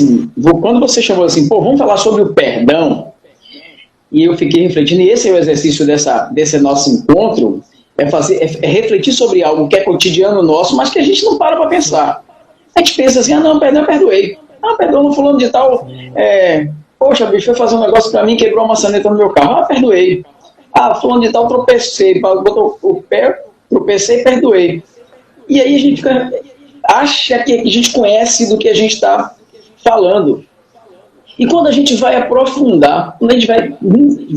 assim, quando você chamou assim, pô, vamos falar sobre o perdão, e eu fiquei refletindo, e esse é o exercício desse nosso encontro, é refletir sobre algo que é cotidiano nosso, mas que a gente não para pensar. A gente pensa assim, não, perdão, eu perdoei. Perdão, no fulano de tal, poxa, bicho, foi fazer um negócio pra mim, quebrou uma maçaneta no meu carro. Perdoei. Fulano de tal, tropecei, botou o pé, tropecei e perdoei. E aí a gente acha que a gente conhece do que a gente está falando. E quando a gente vai aprofundar, quando a gente vai,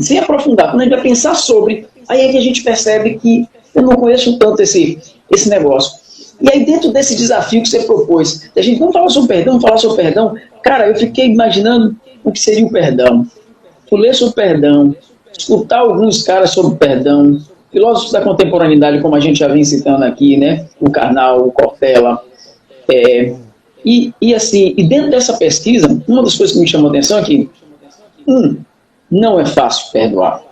sem aprofundar, quando a gente vai pensar sobre, aí é que a gente percebe que eu não conheço tanto esse negócio. E aí dentro desse desafio que você propôs, a gente vamos falar sobre perdão, cara, eu fiquei imaginando o que seria o perdão. Eu ler sobre perdão, escutar alguns caras sobre perdão, filósofos da contemporaneidade, como a gente já vem citando aqui, né? O Karnal, o Cortella, e dentro dessa pesquisa, uma das coisas que me chamou a atenção é que, não é fácil perdoar.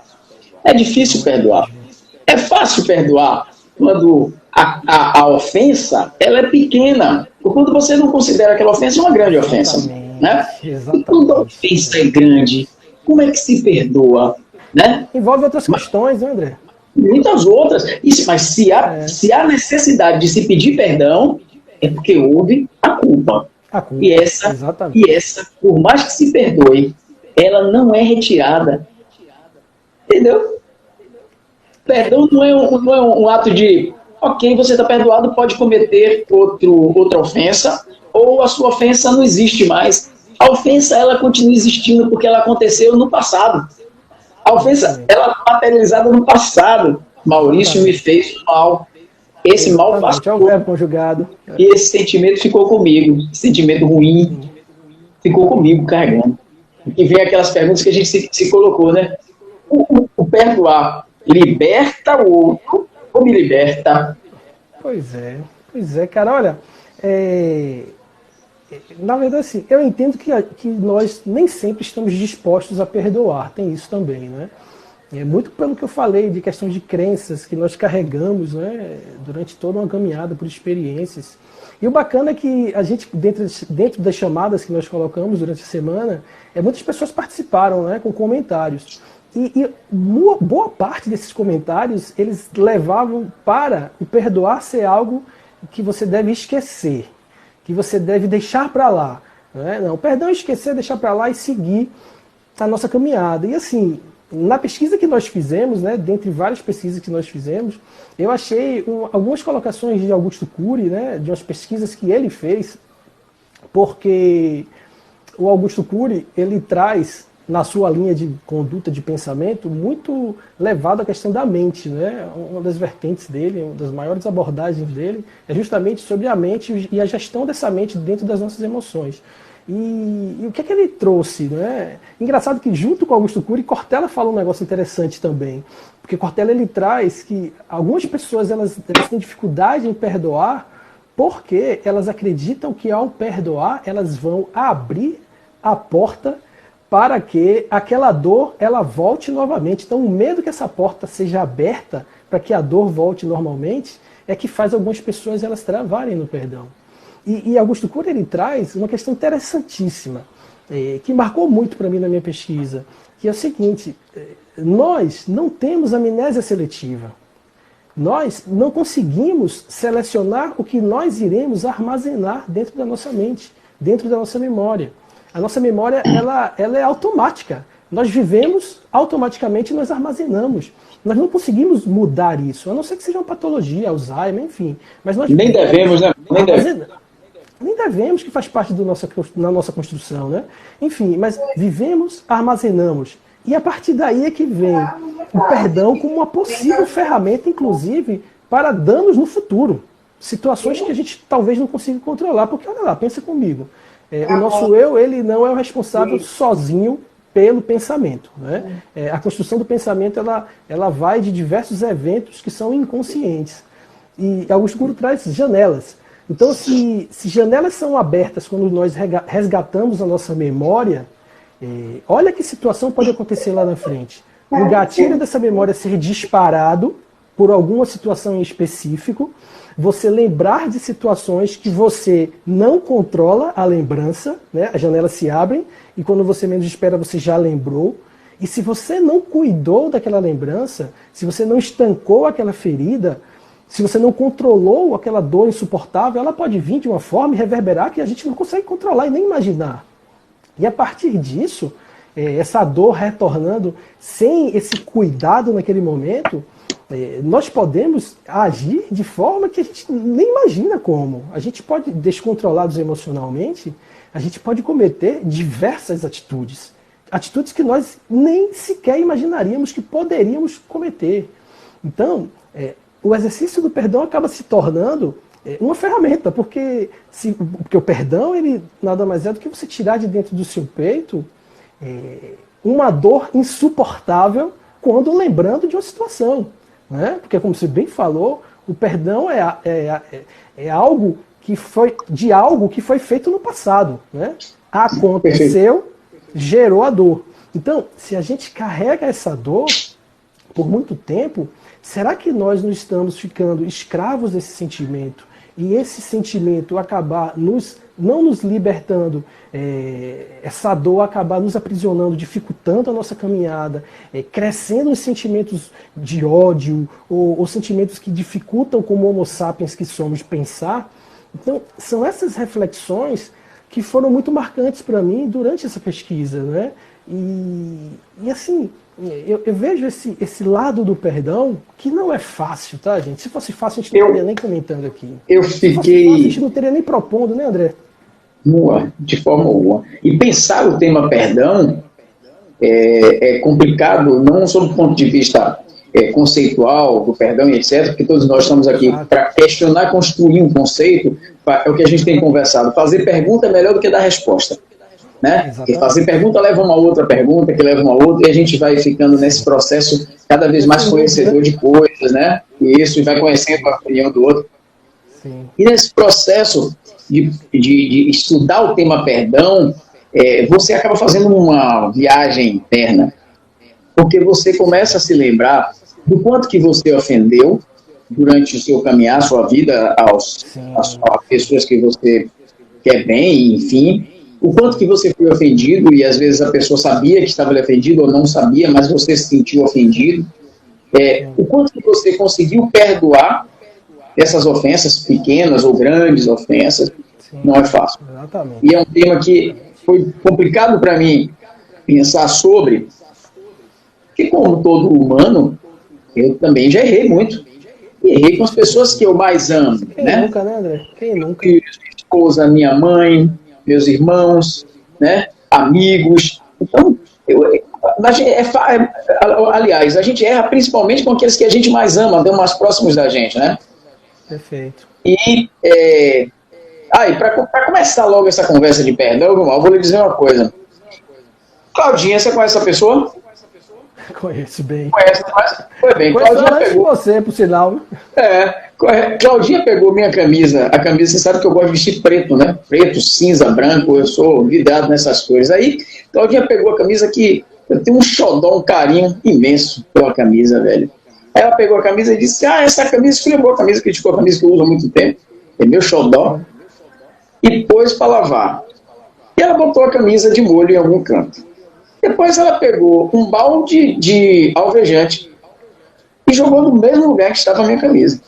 É difícil perdoar. É fácil perdoar quando a ofensa ela é pequena. Ou quando você não considera aquela ofensa uma grande ofensa. Né? E quando a ofensa é grande, como é que se perdoa? Né? Envolve outras questões, né, André? Muitas outras. Mas se há necessidade de se pedir perdão, é porque houve a culpa. E essa, por mais que se perdoe, ela não é retirada. Entendeu? Perdão não é um ato de, ok, você está perdoado, pode cometer outra ofensa, ou a sua ofensa não existe mais. A ofensa, ela continua existindo porque ela aconteceu no passado. A ofensa, ela é materializada no passado. Maurício me fez mal. Esse mal passou. E esse sentimento ficou comigo. Esse sentimento ruim ficou comigo carregando. E vem aquelas perguntas que a gente se colocou, né? O perdoar liberta o outro ou me liberta? Pois é, cara. Olha, na verdade, assim, eu entendo que nós nem sempre estamos dispostos a perdoar. Tem isso também, né? É muito pelo que eu falei de questão de crenças que nós carregamos, né, durante toda uma caminhada por experiências. E o bacana é que a gente, dentro das chamadas que nós colocamos durante a semana, muitas pessoas participaram, né, com comentários. E boa parte desses comentários, eles levavam para o perdoar ser algo que você deve esquecer, que você deve deixar para lá. Né? Não, perdão, esquecer, deixar para lá e seguir a nossa caminhada. E assim, na pesquisa que nós fizemos, né, dentre várias pesquisas que nós fizemos, eu achei algumas colocações de Augusto Cury, né, de umas pesquisas que ele fez, porque o Augusto Cury, ele traz na sua linha de conduta, de pensamento, muito levado à questão da mente. Né? Uma das vertentes dele, uma das maiores abordagens dele, é justamente sobre a mente e a gestão dessa mente dentro das nossas emoções. E o que é que ele trouxe? Né? Engraçado que junto com Augusto Cury, Cortella fala um negócio interessante também. Porque Cortella ele traz que algumas pessoas elas têm dificuldade em perdoar porque elas acreditam que ao perdoar elas vão abrir a porta para que aquela dor ela volte novamente. Então o medo que essa porta seja aberta para que a dor volte normalmente é que faz algumas pessoas elas travarem no perdão. E Augusto Cury ele traz uma questão interessantíssima, que marcou muito para mim na minha pesquisa, que é o seguinte: nós não temos amnésia seletiva. Nós não conseguimos selecionar o que nós iremos armazenar dentro da nossa mente, dentro da nossa memória. A nossa memória ela é automática. Nós vivemos, automaticamente nós armazenamos. Nós não conseguimos mudar isso, a não ser que seja uma patologia, Alzheimer, enfim. Mas nós nem devemos, né? Nem devemos, que faz parte da nossa construção, né? Enfim, mas vivemos, armazenamos. E a partir daí é que vem o perdão como uma possível ferramenta, inclusive, para danos no futuro. Situações que a gente talvez não consiga controlar. Porque, olha lá, pensa comigo. O nosso eu, ele não é o responsável sozinho pelo pensamento. Né? A construção do pensamento, ela vai de diversos eventos que são inconscientes. E Augusto Cury traz janelas. Então, se janelas são abertas quando nós resgatamos a nossa memória, olha que situação pode acontecer lá na frente. O gatilho dessa memória ser disparado por alguma situação em específico, você lembrar de situações que você não controla a lembrança, né? As janelas se abrem e quando você menos espera você já lembrou. E se você não cuidou daquela lembrança, se você não estancou aquela ferida, se você não controlou aquela dor insuportável, ela pode vir de uma forma e reverberar que a gente não consegue controlar e nem imaginar. E a partir disso, essa dor retornando sem esse cuidado naquele momento, nós podemos agir de forma que a gente nem imagina como. A gente pode, descontrolados emocionalmente, a gente pode cometer diversas atitudes. Atitudes que nós nem sequer imaginaríamos que poderíamos cometer. Então, o exercício do perdão acaba se tornando uma ferramenta, porque o perdão ele nada mais é do que você tirar de dentro do seu peito uma dor insuportável quando lembrando de uma situação. Né? Porque, como você bem falou, o perdão é algo que foi feito no passado. Né? Aconteceu, gerou a dor. Então, se a gente carrega essa dor por muito tempo, será que nós não estamos ficando escravos desse sentimento? E esse sentimento acabar não nos libertando, essa dor acabar nos aprisionando, dificultando a nossa caminhada, crescendo os sentimentos de ódio, ou sentimentos que dificultam como homo sapiens que somos pensar. Então, são essas reflexões que foram muito marcantes para mim durante essa pesquisa, né? E assim, eu vejo esse lado do perdão que não é fácil, tá, gente? Se fosse fácil, a gente não estaria nem comentando aqui. Se fosse fácil, a gente não teria nem propondo, né, André? De forma alguma. E pensar o tema perdão é complicado, não sob o ponto de vista conceitual do perdão e etc., porque todos nós estamos aqui para questionar, construir um conceito. É o que a gente tem conversado. Fazer pergunta é melhor do que dar resposta. Né? E fazer pergunta leva uma outra pergunta, que leva uma outra, e a gente vai ficando nesse processo cada vez mais conhecedor de coisas, né? E isso, e vai conhecendo a opinião do outro. Sim. E nesse processo de estudar o tema perdão, você acaba fazendo uma viagem interna, porque você começa a se lembrar do quanto que você ofendeu durante o seu caminhar, a sua vida, às pessoas que você quer bem, enfim, o quanto que você foi ofendido, e às vezes a pessoa sabia que estava ofendido ou não sabia, mas você se sentiu ofendido, o quanto que você conseguiu perdoar essas ofensas, pequenas ou grandes ofensas. Sim, não é fácil. Exatamente. E é um tema que foi complicado para mim pensar sobre, que como todo humano, eu também já errei muito. E errei com as pessoas que eu mais amo. Quem nunca, né, André? Quem nunca? Minha esposa, minha mãe, meus irmãos, né, amigos. Então, aliás, a gente erra principalmente com aqueles que a gente mais ama, estão mais próximos da gente, né? Perfeito. E, para começar logo essa conversa de perdão, eu vou lhe dizer uma coisa. Claudinha, você conhece essa pessoa? Conheço bem. Foi bem. Claudinha pegou você, por sinal. Claudinha pegou minha camisa. A camisa, você sabe que eu gosto de vestir preto, né? Preto, cinza, branco, eu sou vidrado nessas cores. Aí, Claudinha pegou a camisa que eu tenho um xodó, um carinho imenso pela camisa, velho. Aí ela pegou a camisa e disse, essa camisa, esfregou a camisa, criticou a camisa que eu uso há muito tempo. É meu xodó. E pôs para lavar. E ela botou a camisa de molho em algum canto. Depois ela pegou um balde de alvejante e jogou no mesmo lugar que estava a minha camisa.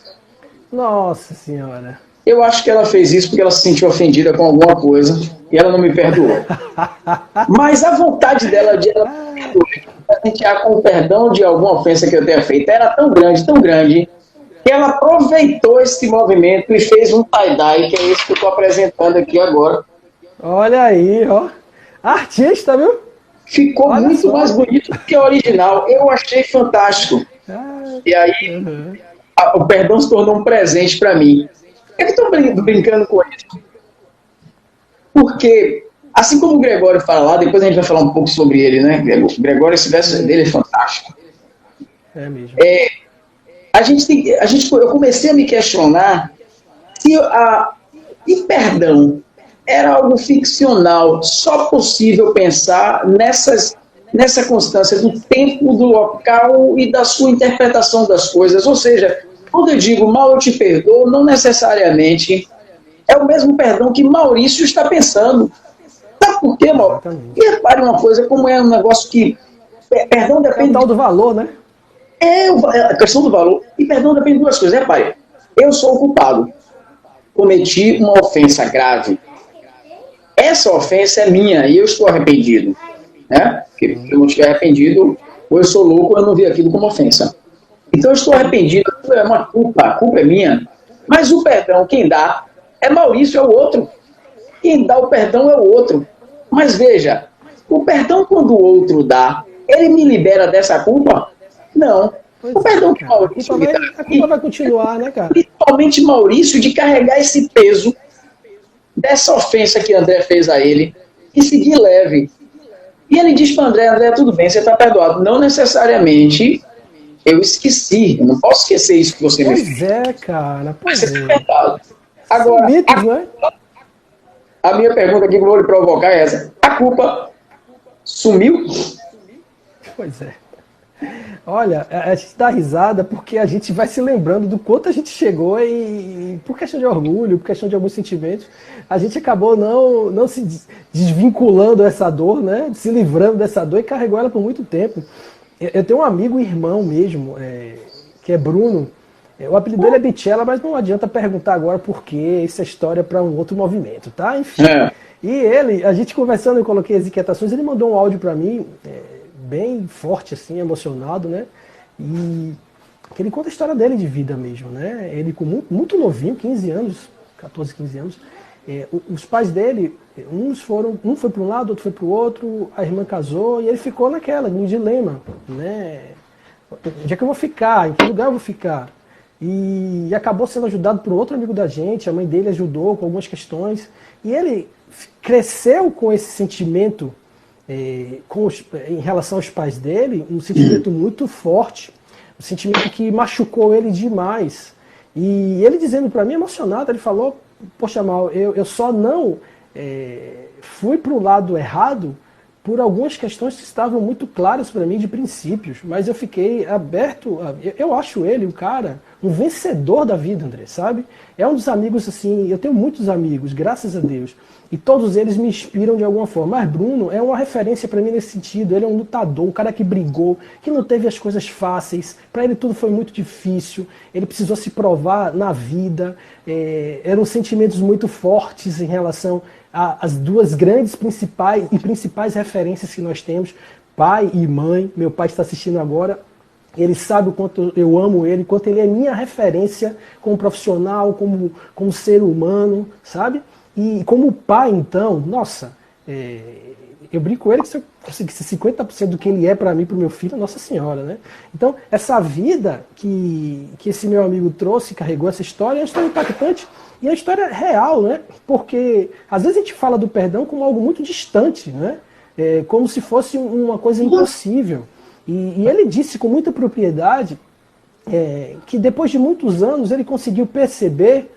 Nossa Senhora. Eu acho que ela fez isso porque ela se sentiu ofendida com alguma coisa e ela não me perdoou. Mas a vontade dela de ela me perdoar com o perdão de alguma ofensa que eu tenha feito era tão grande, que ela aproveitou esse movimento e fez um tie-dye, que é isso que eu estou apresentando aqui agora. Olha aí, ó. Artista, viu? Ficou muito mais bonito do que o original. Eu achei fantástico. E aí, o perdão se tornou um presente para mim. Por que eu estou brincando com isso? Porque, assim como o Gregório fala lá, depois a gente vai falar um pouco sobre ele, né? Gregório, esse verso dele é fantástico. É mesmo. Eu comecei a me questionar se perdão era algo ficcional, só possível pensar nessa constância do tempo, do local e da sua interpretação das coisas. Ou seja, Quando eu digo mal eu te perdoo, não necessariamente é o mesmo perdão que Maurício está pensando. Sabe por quê, Maurício? Exatamente. E repare uma coisa, como é um negócio que perdão É o depende tal do valor, né? a questão do valor. E perdão depende de duas coisas. Repare, eu sou o culpado. Cometi uma ofensa grave. Essa ofensa é minha e eu estou arrependido. Né? Porque se eu não estiver arrependido, ou eu sou louco ou eu não vi aquilo como ofensa. Então eu estou arrependido, é uma culpa, a culpa é minha. Mas o perdão, quem dá é Maurício, é o outro. Quem dá o perdão é o outro. Mas veja, o perdão quando o outro dá, ele me libera dessa culpa? Não. O Pois é, perdão que cara. Maurício me dá, A culpa vai continuar, né, cara? principalmente Maurício, de carregar esse peso dessa ofensa que André fez a ele e seguir leve. E ele diz para André, André, tudo bem, você está perdoado. Não necessariamente eu esqueci, eu não posso esquecer isso que você me Pois fez. é, cara. Mas você Pois está é. perdoado. São Agora, mitos, né? a minha pergunta aqui que eu vou lhe provocar é essa. A culpa sumiu? Pois é. Olha, a gente dá risada porque a gente vai se lembrando do quanto a gente chegou e por questão de orgulho, por questão de alguns sentimentos, a gente acabou não se desvinculando dessa dor, né? Se livrando dessa dor e carregou ela por muito tempo. Eu tenho um amigo, irmão mesmo, que é Bruno. O apelido dele é Bichela, mas não adianta perguntar agora por quê. Isso é história para um outro movimento, tá? Enfim. É. E ele, a gente conversando, eu coloquei as inquietações, ele mandou um áudio para mim, bem forte, assim, emocionado, né? E que ele conta a história dele de vida mesmo, né? Ele com muito novinho, 15 anos, 14, 15 anos. Os pais dele, um foi para um lado, outro foi para o outro, a irmã casou e ele ficou naquela, no dilema, né? Onde é que eu vou ficar? Em que lugar eu vou ficar? E acabou sendo ajudado por outro amigo da gente, a mãe dele ajudou com algumas questões. E ele cresceu com esse sentimento em relação aos pais dele, um sentimento muito forte, um sentimento que machucou ele demais. E ele dizendo para mim, emocionado, ele falou, poxa, Mal, eu só não fui para o lado errado por algumas questões que estavam muito claras para mim de princípios, mas eu fiquei aberto, eu acho ele um cara, um vencedor da vida, André, sabe? É um dos amigos, assim, eu tenho muitos amigos, graças a Deus, e todos eles me inspiram de alguma forma, mas Bruno é uma referência para mim nesse sentido, ele é um lutador, um cara que brigou, que não teve as coisas fáceis, para ele tudo foi muito difícil, ele precisou se provar na vida, eram sentimentos muito fortes em relação as duas grandes principais referências que nós temos, pai e mãe. Meu pai está assistindo agora, ele sabe o quanto eu amo ele, quanto ele é minha referência como profissional, como ser humano, sabe? E como pai, então, nossa, eu brinco com ele que se eu conseguisse 50% do que ele é para mim, para o meu filho, Nossa Senhora, né? Então, essa vida que esse meu amigo trouxe, carregou essa história, é uma história impactante. E a história é real, né? Porque às vezes a gente fala do perdão como algo muito distante, né? Como se fosse uma coisa impossível. E ele disse com muita propriedade que depois de muitos anos ele conseguiu perceber,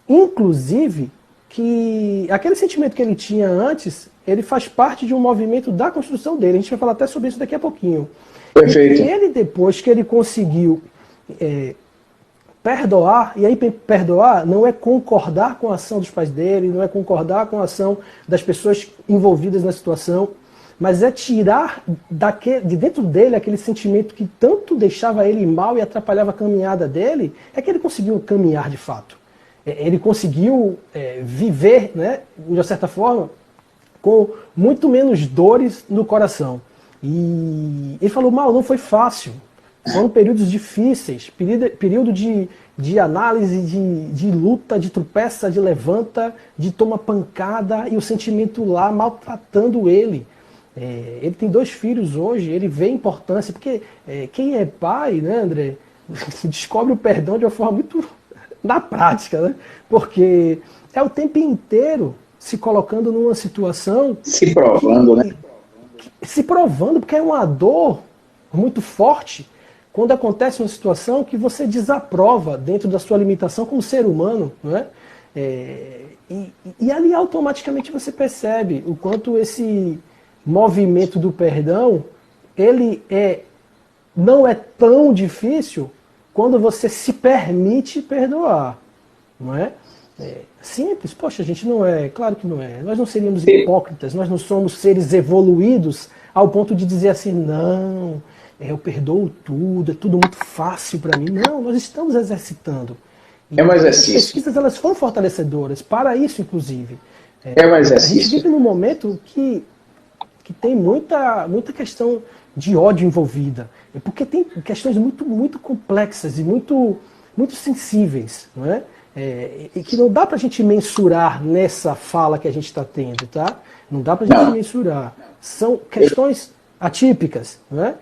inclusive, que aquele sentimento que ele tinha antes, ele faz parte de um movimento da construção dele. A gente vai falar até sobre isso daqui a pouquinho. Perfeito. E ele, depois que ele conseguiu perdoar, e aí perdoar não é concordar com a ação dos pais dele, não é concordar com a ação das pessoas envolvidas na situação, mas é tirar de dentro dele aquele sentimento que tanto deixava ele mal e atrapalhava a caminhada dele, é que ele conseguiu caminhar de fato. Ele conseguiu viver, né, de uma certa forma, com muito menos dores no coração. E ele falou, Mal, não foi fácil. Foram períodos difíceis, período de análise, de luta, de tropeça, de levanta, de toma pancada e o sentimento lá maltratando ele. Ele tem 2 filhos hoje, ele vê a importância, porque quem é pai, né, André, descobre o perdão de uma forma muito na prática, né? Porque é o tempo inteiro se colocando numa situação... Se provando, né? Se provando, porque é uma dor muito forte quando acontece uma situação que você desaprova dentro da sua limitação como ser humano, não é? E ali automaticamente você percebe o quanto esse movimento do perdão, ele não é tão difícil quando você se permite perdoar, não é? Simples, poxa, a gente não é, claro que não é. Nós não seríamos hipócritas, nós não somos seres evoluídos ao ponto de dizer assim, não, eu perdoo tudo, é tudo muito fácil para mim. Não, nós estamos exercitando. É um exercício. As pesquisas, elas foram fortalecedoras, para isso, inclusive. É um exercício. A gente vive num momento que tem muita questão de ódio envolvida, porque tem questões muito complexas e muito sensíveis, não é? E que não dá para a gente mensurar nessa fala que a gente está tendo, tá? Não dá para a gente mensurar. São questões atípicas, não é?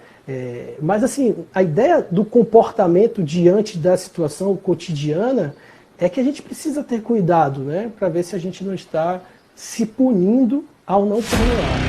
Mas assim, a ideia do comportamento diante da situação cotidiana é que a gente precisa ter cuidado, né? Para ver se a gente não está se punindo ao não perdoar.